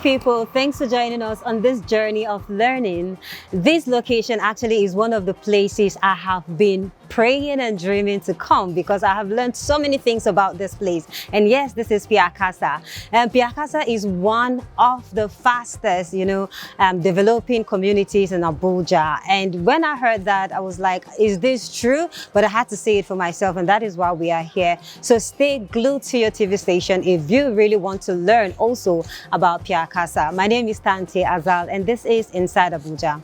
people, thanks for joining us on this journey of learning. This location actually is one of the places I have been praying and dreaming to come because I have learned so many things about this place. And yes, this is Pyakasa. And Pyakasa is one of the fastest, developing communities in Abuja. And when I heard that, I was like, is this true? But I had to see it for myself, and that is why we are here. So stay glued to your TV station if you really want to learn also about Pyakasa. My name is Tahnteh Azal, and this is Inside Abuja.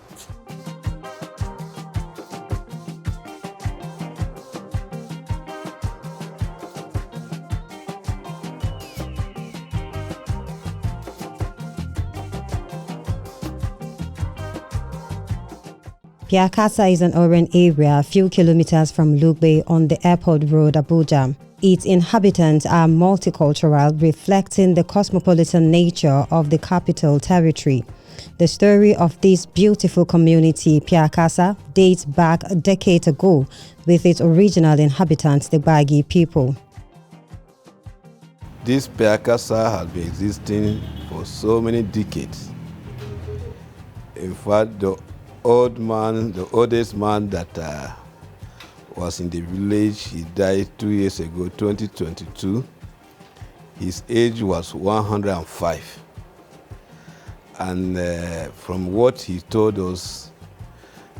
Pyakasa is an urban area a few kilometers from Lugbe on the Airport Road, Abuja. Its inhabitants are multicultural, reflecting the cosmopolitan nature of the capital territory. The story of this beautiful community, Pyakasa, dates back a decade ago with its original inhabitants, the Gbagi people. This Pyakasa has been existing for so many decades. In fact, the oldest man that was in the village, he died 2 years ago, 2022. His age was 105. And from what he told us,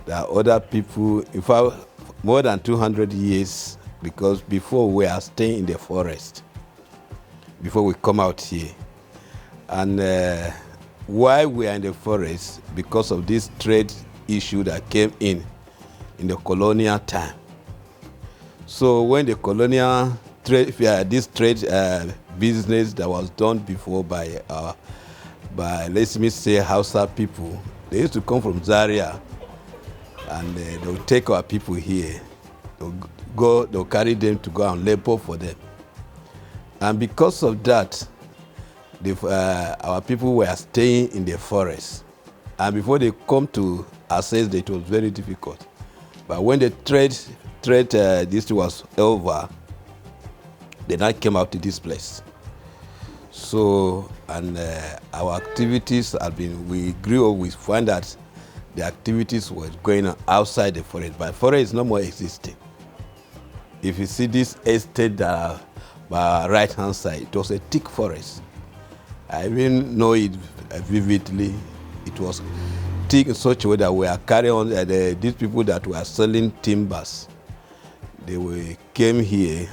there are other people, in fact, more than 200 years, because before we are staying in the forest, before we come out here. And why we are in the forest? Because of this trade issue that came in the colonial time. So when the colonial trade, this trade business that was done before by let me say Hausa people, they used to come from Zaria, and they would take our people here. They'll carry them to go and labor for them. And because of that, our people were staying in the forest. And before they come to access, it was very difficult. But when the trade this was over, they now came out to this place. So, and our activities have been, we grew up, we find that the activities were going on outside the forest, but forest is no more existing. If you see this estate that by right hand side, it was a thick forest. I even know it vividly. It was thick in such a way that we are carrying on these people that were selling timbers. They came here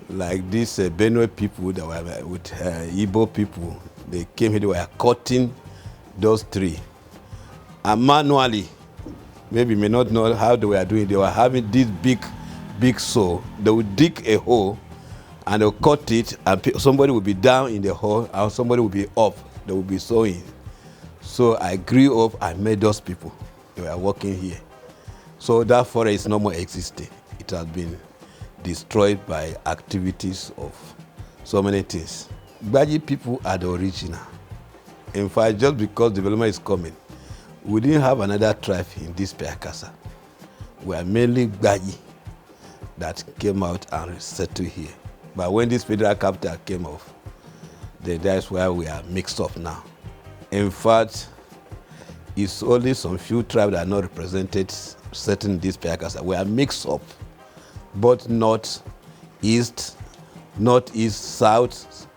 like these Benue people that were with Igbo people. They came here, they were cutting those trees. And manually, maybe you may not know how they were doing. They were having this big saw. They would dig a hole and they'll cut it, and somebody will be down in the hole and somebody will be up. They will be sewing. So I grew up, I met those people. They were working here. So that forest is no more existing. It has been destroyed by activities of so many things. Gbagi people are the original. In fact, just because development is coming, we didn't have another tribe in this Pyakasa. We are mainly Gbagi that came out and settled here. But when this federal capital came off, then that's where we are mixed up now. In fact, it's only some few tribes that are not represented certain in this Pyakasa. We are mixed up, both north, east, south,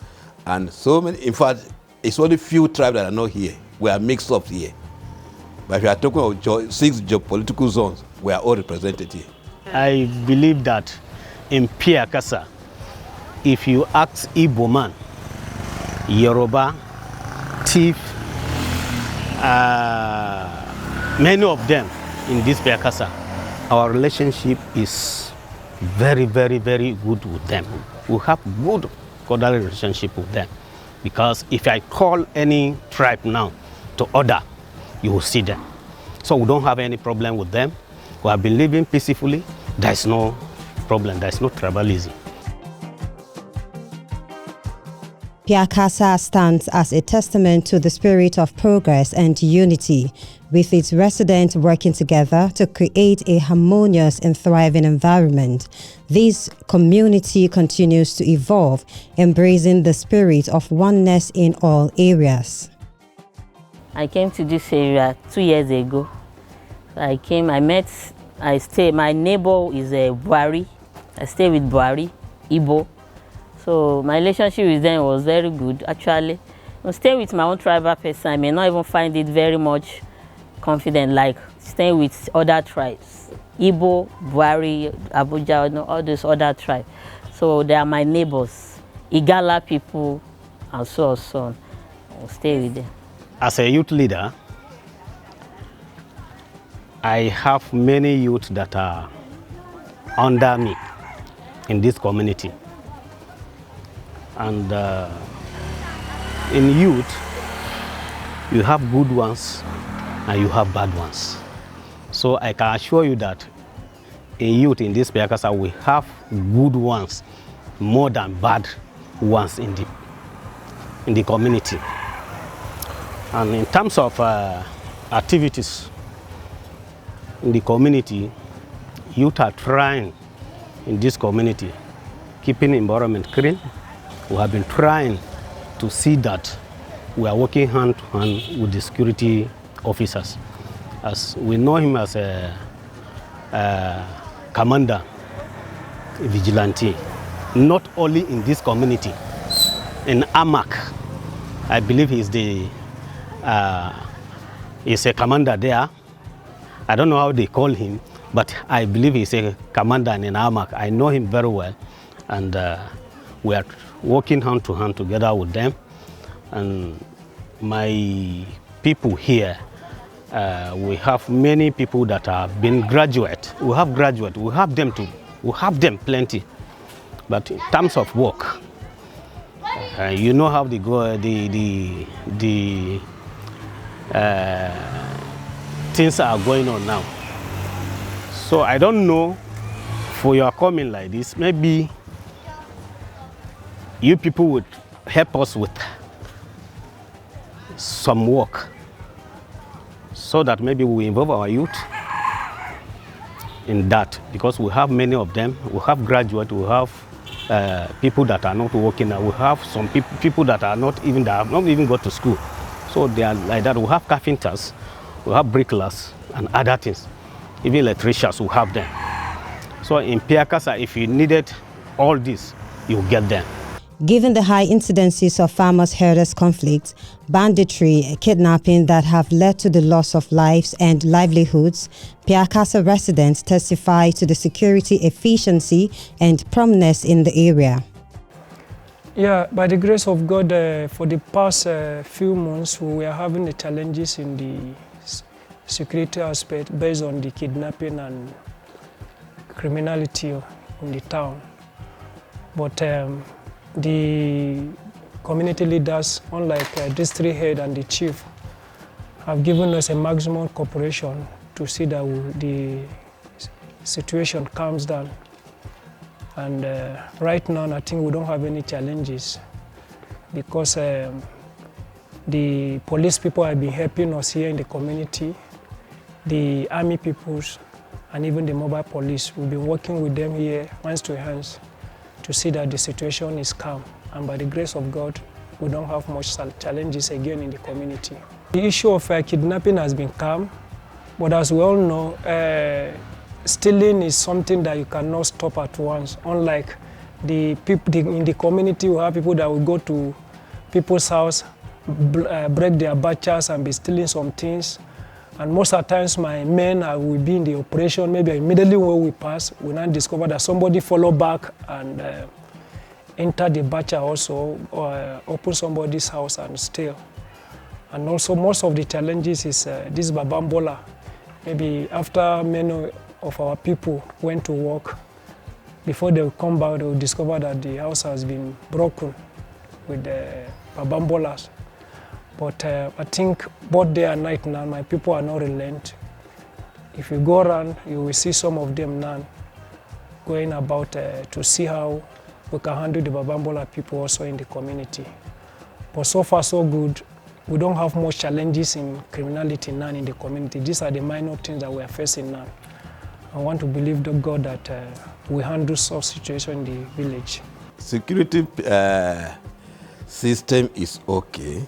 and so many. In fact, it's only few tribes that are not here. We are mixed up here. But if you are talking about 6 geopolitical zones, we are all represented here. I believe that in Pyakasa, if you ask Igbo man, Yoruba, Tiv, many of them in this Pyakasa, our relationship is very, very, very good with them. We have good cordial relationship with them, because if I call any tribe now to order, you will see them. So we don't have any problem with them. We have been living peacefully. There is no problem. There is no tribalism. Pyakasa stands as a testament to the spirit of progress and unity, with its residents working together to create a harmonious and thriving environment. This community continues to evolve, embracing the spirit of oneness in all areas. I came to this area 2 years ago. I came, my neighbor is a Buhari. I stay with Buhari, Igbo. So my relationship with them was very good, actually. I'm staying with my own tribal person, I may not even find it very much confident, like staying with other tribes. Igbo, Buhari, Abuja, all those other tribes. So they are my neighbors, Igala people, and so on. I'll stay with them. As a youth leader, I have many youth that are under me in this community. And in youth, you have good ones and you have bad ones. So I can assure you that in youth in this Pyakasa, we have good ones more than bad ones in the community. And in terms of activities in the community, youth are trying in this community, keeping environment clean. We have been trying to see that we are working hand to hand with the security officers. As we know him as a commander, a vigilante, not only in this community, in Amak, I believe he's a commander there. I don't know how they call him, but I believe he's a commander in Amak. I know him very well, and we are working hand to hand together with them. And my people here, we have many people that have been graduate. We have graduate. We have them too. We have them plenty. But in terms of work, you know how they go. Things are going on now. So I don't know, for your comment like this, maybe you people would help us with some work so that maybe we involve our youth in that, because we have many of them. We have graduates, we have people that are not working now. We have some people that are not even, that have not even got to school. So they are like that. We have carpenters, we have bricklayers and other things. Even electricians, we have them. So in Pyakasa, if you needed all this, you get them. Given the high incidences of farmers-herders conflicts, banditry, kidnapping that have led to the loss of lives and livelihoods, Pyakasa residents testify to the security efficiency and promptness in the area. Yeah, by the grace of God, for the past few months, we were having the challenges in the security aspect based on the kidnapping and criminality in the town. But the community leaders, unlike district head and the chief, have given us a maximum cooperation to see that the situation calms down. And right now, I think we don't have any challenges because the police people have been helping us here in the community, the army peoples, and even the mobile police. We've been working with them here, hands to hands, to see that the situation is calm. And by the grace of God, we don't have much challenges again in the community. The issue of kidnapping has been calm, but as we all know, stealing is something that you cannot stop at once. Unlike the people in the community, we have people that will go to people's house, break their batches and be stealing some things. And most of the times, my men will be in the operation. Maybe immediately when we pass, we now discover that somebody follow back and enter the batcha also, or open somebody's house and steal. And also, most of the challenges is this babambola. Maybe after many of our people went to work, before they will come back, they will discover that the house has been broken with the babambolas. But I think both day and night now, my people are not relent. If you go around, you will see some of them now going about to see how we can handle the babambola people also in the community. But so far so good. We don't have much challenges in criminality now in the community. These are the minor things that we are facing now. I want to believe to God that we handle such situation in the village. Security system is okay,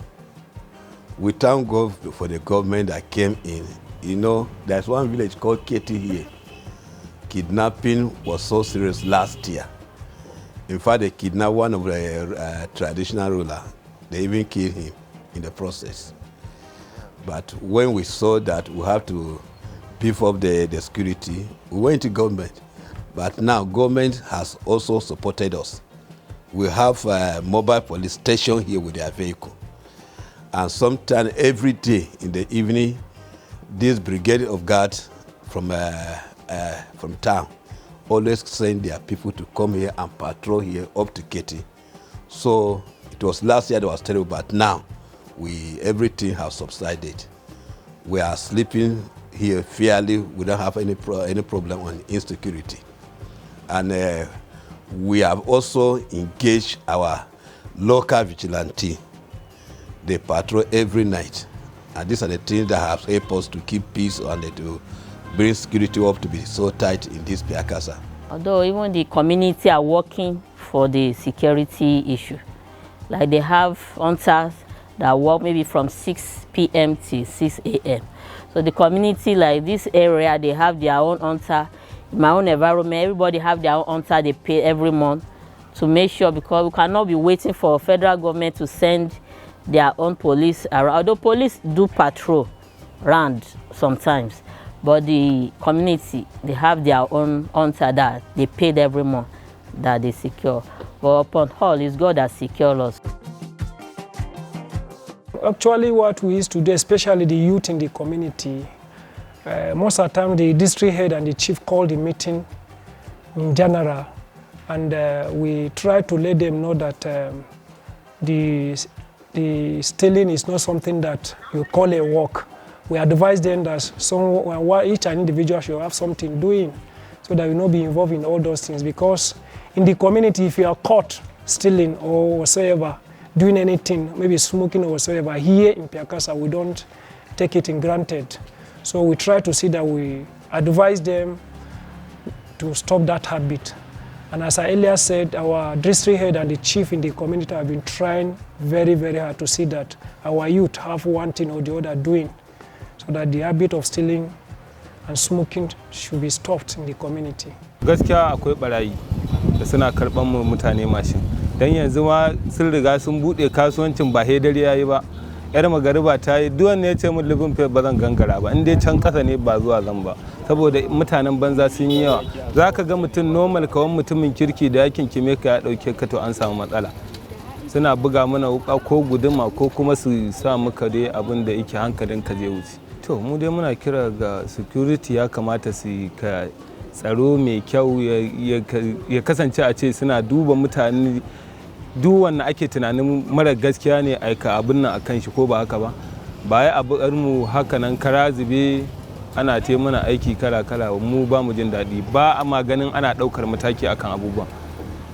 We thank God for the government that came in. You know, there's one village called Keti here. Kidnapping was so serious last year. In fact, they kidnapped one of the traditional ruler. They even killed him in the process. But when we saw that we have to beef up the security, we went to government. But now government has also supported us. We have a mobile police station here with their vehicle. And sometime every day in the evening, this brigade of guards from town always send their people to come here and patrol here up to Keti. So it was last year that was terrible, but now everything has subsided. We are sleeping here fairly. We don't have any problem on insecurity. And we have also engaged our local vigilante. They patrol every night. And these are the things that have helped us to keep peace and to bring security up to be so tight in this Pyakasa. Although even the community are working for the security issue. Like they have hunters that work maybe from 6 p.m. to 6 a.m. So the community, like this area, they have their own hunter. In my own environment, everybody have their own hunter they pay every month to make sure, because we cannot be waiting for federal government to send their own police around. Although police do patrol around sometimes, but the community, they have their own hunter that they paid every month that they secure. But upon all, it's God that secures us. Actually, what we used to do, especially the youth in the community, most of the time the district head and the chief call the meeting in general, and we try to let them know that the stealing is not something that you call a work. We advise them that each individual should have something doing so that we not be involved in all those things. Because in the community, if you are caught stealing or whatsoever, doing anything, maybe smoking or whatsoever, here in Pyakasa, we don't take it in granted. So we try to see that we advise them to stop that habit. And as I earlier said, our district head and the chief in the community have been trying very, very hard to see that our youth have one thing or the other doing, so that the habit of stealing and smoking should be stopped in the community. Gaskiya akwai barayi da suna karban mu mutane mashin. Dan yanzu ma sun riga sun bude kasuwancin ba dare yayi ba. Yar magariba ta yi duk wanda ya ce min living pay ba zan gangara ba. In dai can kasa ne ba zuwa zan ba. Saboda mutanen banza sun yi yawa. Zaka ga mutum normal kawan mutumin kirki da yakin kime ka ya dauke ka to an samu matsala. Suna buga mana wuka ko guduma ko kuma su sa muka dai abin da yake hankalin ka je wuce. To mu dai muna kira ga security ya kamata su ka tsaro mai kyau ya kasance a ce suna duba mutane duk wanda ake tunanin mara gaskiya ne aika abin nan akan shi ko ba haka ba. Ba ya abu mu haka nan kara zube ana te mana aiki kala mu ba mu jin daɗi ba a maganin ana ɗaukar mataki akan abubuwan.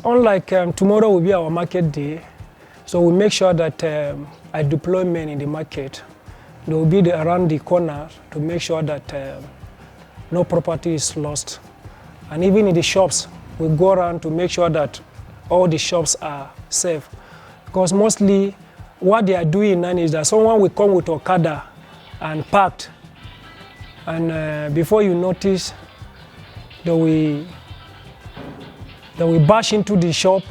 Unlike tomorrow will be our market day, so we make sure that I deploy men in the market. They will be around the corner to make sure that no property is lost. And even in the shops, we go around to make sure that all the shops are safe. Because mostly what they are doing now is that someone will come with Okada and parked. And before you notice, they will bash into the shop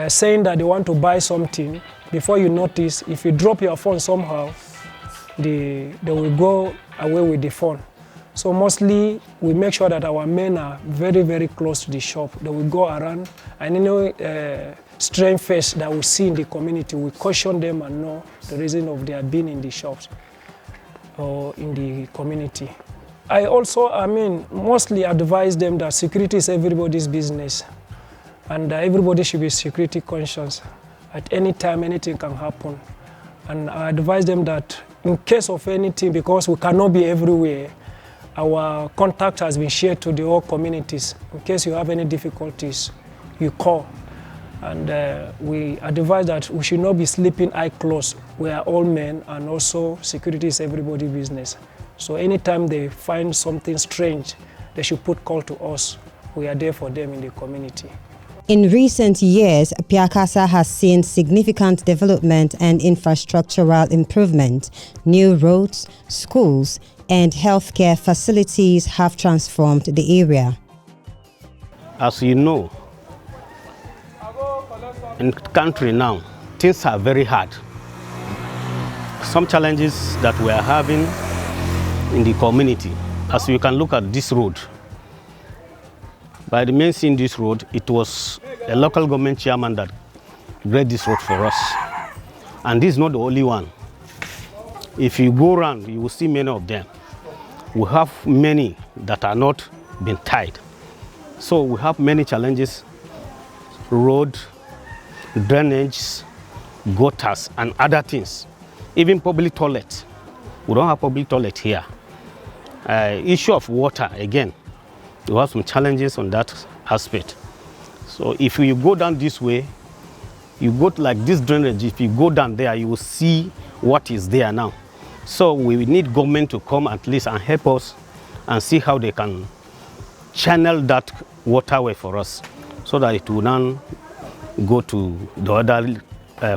saying that they want to buy something. Before you notice, if you drop your phone somehow, they will go away with the phone. So mostly we make sure that our men are very, very close to the shop. They will go around, and strange face that we see in the community, we caution them and know the reason of their being in the shops or in the community. I also, mostly advise them that security is everybody's business, and everybody should be security conscious. At any time, anything can happen. And I advise them that in case of anything, because we cannot be everywhere, our contact has been shared to the whole communities. In case you have any difficulties, you call. And we advise that we should not be sleeping eye closed. We are all men, and also security is everybody's business. So anytime they find something strange, they should put call to us. We are there for them in the community. In recent years, Pyakasa has seen significant development and infrastructural improvement. New roads, schools, and healthcare facilities have transformed the area. As you know, in the country now, things are very hard. Some challenges that we are having in the community, as you can look at this road. By the main seeing this road, it was a local government chairman that graded this road for us. And this is not the only one. If you go around, you will see many of them. We have many that are not been tied. So we have many challenges: road, drainage, gutters, and other things. Even public toilet. We don't have public toilet here. Issue of water, again, we have some challenges on that aspect. So if you go down this way, you go to like this drainage, if you go down there, you will see what is there now. So we need government to come at least and help us and see how they can channel that waterway for us so that it will now go to the other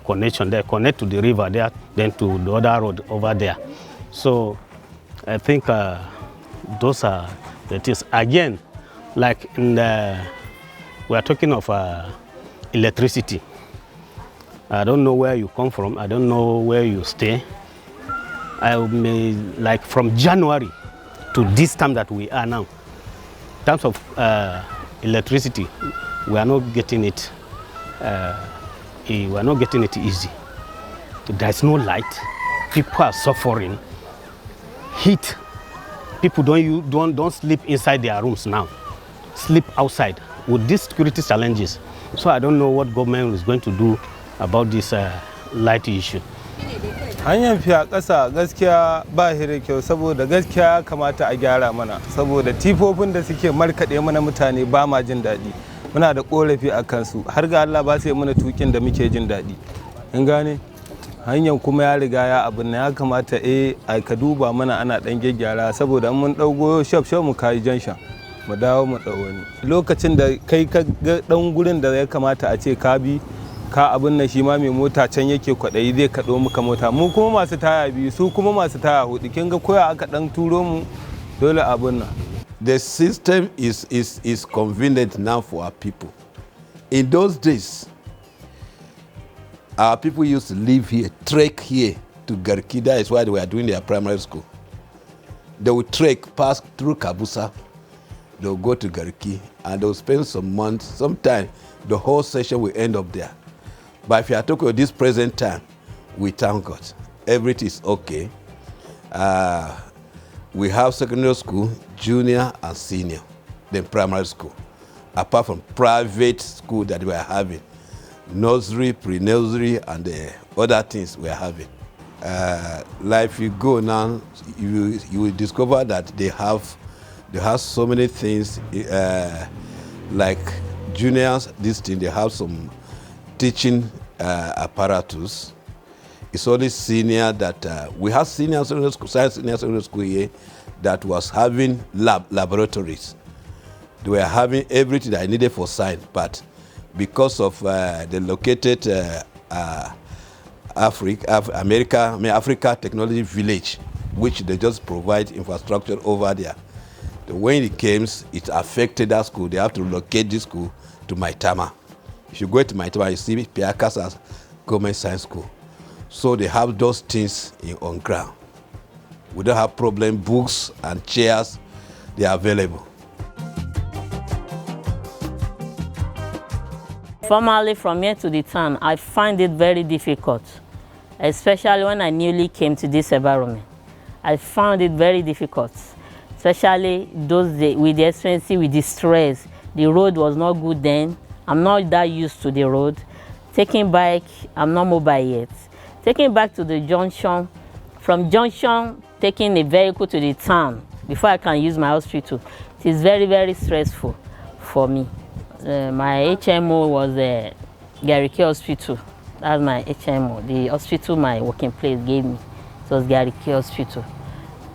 connection there, connect to the river there, then to the other road over there. So I think those are the things. Again, like in the, we are talking of electricity. I don't know where you come from. I don't know where you stay. I may, like from January to this time that we are now, in terms of electricity, we are not getting it. We are not getting it easy. There's no light. People are suffering. Heat. People don't sleep inside their rooms now. Sleep outside with these security challenges. So I don't know what government is going to do about this light issue. Hanyar Pyakasa gaskiya ba shi da kyau saboda gaskiya kamata a gyara mana saboda tifofin da suke markaɗe mana mutane ba ma jin daɗi. Muna da ƙorafi a kansu har ga Allah ba sai mana tukin da muke jin daɗi. In gane? Hanyar kuma ya riga ya abin ya kamata a ka duba mana ana ɗan gyaggyara saboda mun ɗaugo shaf mu kai janshan mu dawo mu ɗau wani. Lokacin da kai ka ga ɗan gurin da ya kamata a ce ka bi ka abin nan shi ma mai mota can yake kwaɗayi zai kaɗo muka mota mu kuma masu taya biyu su kuma masu taya hudu kin ga koya aka ɗan turo mu dole abin nan. The system is convenient now for our people. In those days, our people used to live here, trek here to Garki. That is why they were doing their primary school. They would trek, pass through Kabusa, they would go to Garki, and they would spend some months, sometime the whole session will end up there. But if you are talking about this present time, we thank God. Everything is okay. We have secondary school, junior and senior, then primary school. Apart from private school that we are having, nursery, pre-nursery, and the other things we are having. Like if you go now, you will discover that they have so many things, like juniors, this thing, they have some teaching apparatus. It's only senior that we have senior secondary school, science senior secondary school here that was having laboratories. They were having everything that I needed for science, but because of the located Africa Technology Village, which they just provide infrastructure over there. When it came, it affected that school. They have to locate this school to Maitama. If you go to Maitama, you see Pyakasa Government Science School. So they have those things on ground. We don't have problem, books and chairs, they are available. Formally, from here to the town, I find it very difficult, especially when I newly came to this environment. I found it very difficult, especially those days with the experience, with the stress. The road was not good then. I'm not that used to the road. Taking bike, I'm not mobile yet. Taking back to the junction, from junction, taking a vehicle to the town before I can use my hospital, it is very, very stressful for me. My HMO was Gariki Hospital. That's my HMO. The hospital my working place gave me. It was Gariki Hospital.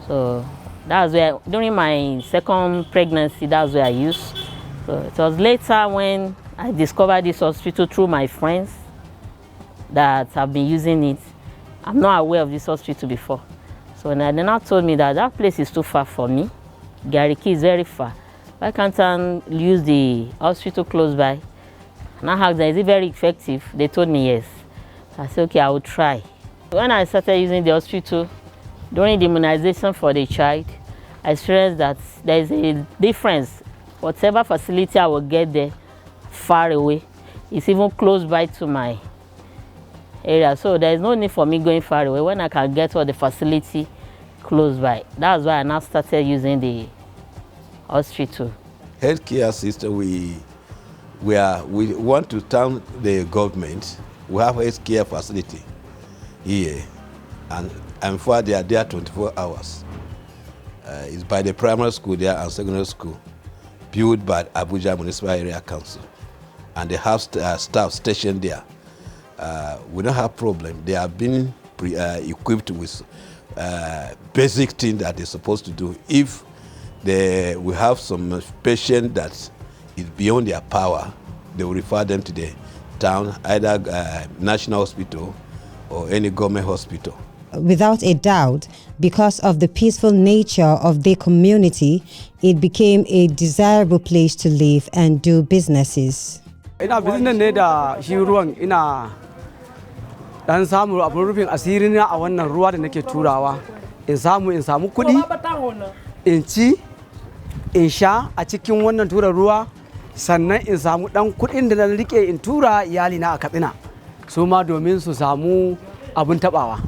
So that's where, during my second pregnancy, that's where I used. So it was later when I discovered this hospital through my friends that have been using it. I'm not aware of this hospital before. So they now told me that that place is too far for me. Gariki is very far. Why can't I use the hospital close by? And I asked them, is it very effective? They told me yes. I said, okay, I will try. When I started using the hospital, during the immunization for the child, I experienced that there is a difference. Whatever facility I will get there, far away, it's even close by to my area. So there is no need for me going far away when I can get all the facility close by. That's why I now started using the hospital. Healthcare system, we want to thank the government. We have a healthcare facility here, and for they are there 24 hours. It's by the primary school there and secondary school, built by Abuja Municipal Area Council, and they have staff stationed there. We don't have problem. They have been equipped with basic things that they're supposed to do. If we have some patient that is beyond their power, they will refer them to the town, either national hospital or any government hospital. Without a doubt, because of the peaceful nature of the community, it became a desirable place to live and do businesses. Ina business ne da shi ruwan, ina dan samu abin rufin asiri na a wannan ruwa da nake turawa. In samu kuɗi, in ci, in sha a cikin wannan tura ruwa, sannan in samu dan kuɗin da na rike in tura iyalina a Katsina. Su ma domin su samu abin tabawa.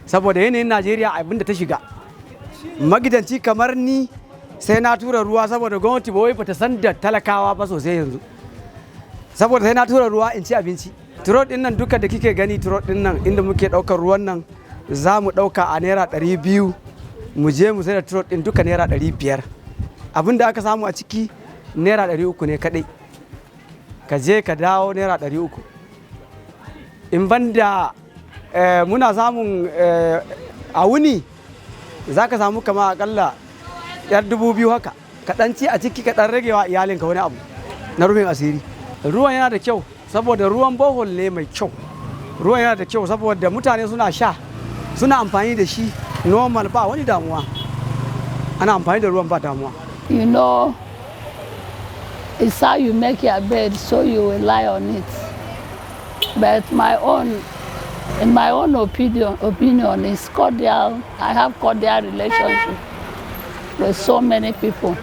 Saboda yanayin Najeriya abin da ta shiga. Magidanci kamar ni sai na tura ruwa saboda gwamnati ba wai bata san da talakawa ba sosai yanzu. Saboda sai na tura ruwa in ci abinci. Turot din nan duka da kike gani, turot din nan inda muke daukar ruwan nan za mu dauka a naira 200, mu je mu sai da turot din duka naira 500. Abin da aka samu a ciki naira 300 ne kadai. Ka je ka dawo naira 300. In banda muna samun a wuni za ka samu kama akalla 2,000 haka. Ka dan ci a ciki ka dan ragewa iyalinka wani abu na rufin asiri. Ruwan yana da kyau saboda ruwan bohol ne mai kyau. Ruwan yana da kyau saboda mutane suna sha, suna amfani da shi normal ba wani damuwa. Ana amfani da ruwan ba damuwa. You know, it's how you make your bed, so you will lie on it. But in my own opinion, is cordial. I have cordial relationship with so many people.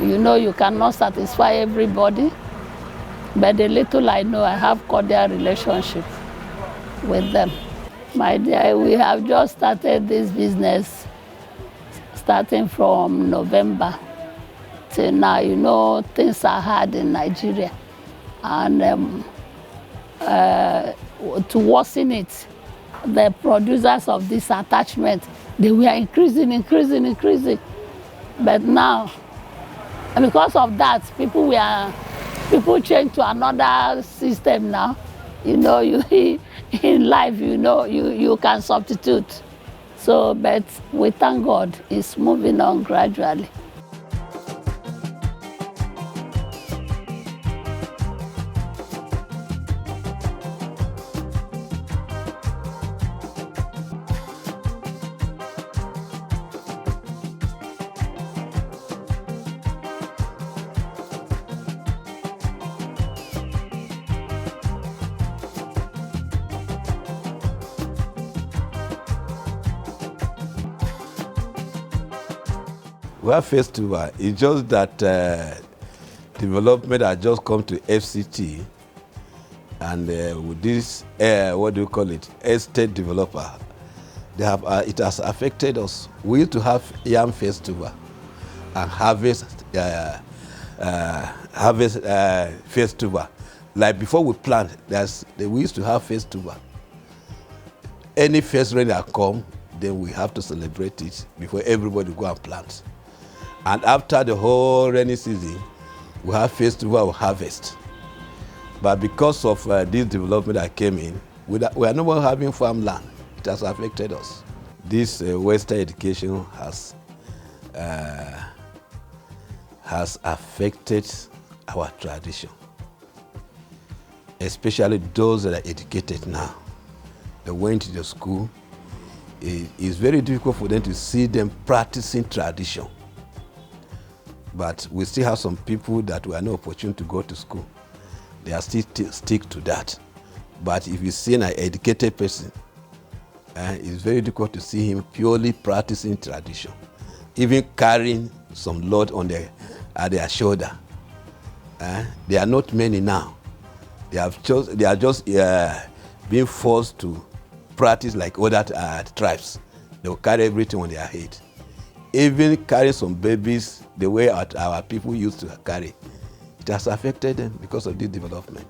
You know, you cannot satisfy everybody, but the little I know, I have cordial relationship with them. My dear, we have just started this business, starting from November till now. You know, things are hard in Nigeria, and to worsen it, the producers of this attachment, they were increasing. But now, because of that, people change to another system now. You know, in life, you know, you can substitute. So, but we thank God, it's moving on gradually. We have festival. It's just that development has just come to FCT, and with this, what do you call it, estate developer, they have it has affected us. We used to have yam festival and harvest festival. Like before we plant, we used to have festival. Any first rain that come, then we have to celebrate it before everybody go and plant. And after the whole rainy season, we have festival of harvest. But because of this development that came in, we are no more having farmland. It has affected us. This Western education has affected our tradition. especially those that are educated now. They went to the school. It's very difficult for them to see them practicing tradition. But we still have some people that were no opportunity to go to school. They are still stick to that. But if you see an educated person, it's very difficult to see him purely practicing tradition, even carrying some load on at their shoulder. There are not many now. They are just being forced to practice like other tribes. They will carry everything on their head. Even carry some babies the way our people used to carry. It has affected them because of this development.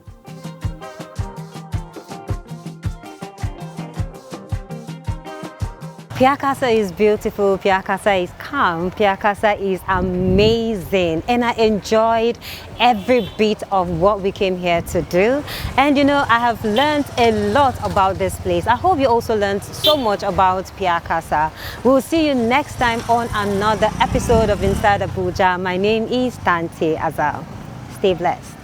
Pyakasa is beautiful, Pyakasa is calm, Pyakasa is amazing, and I enjoyed every bit of what we came here to do. And you know, I have learned a lot about this place. I hope you also learned so much about Pyakasa. We'll see you next time on another episode of Inside Abuja. My name is Tahnteh Azal. Stay blessed.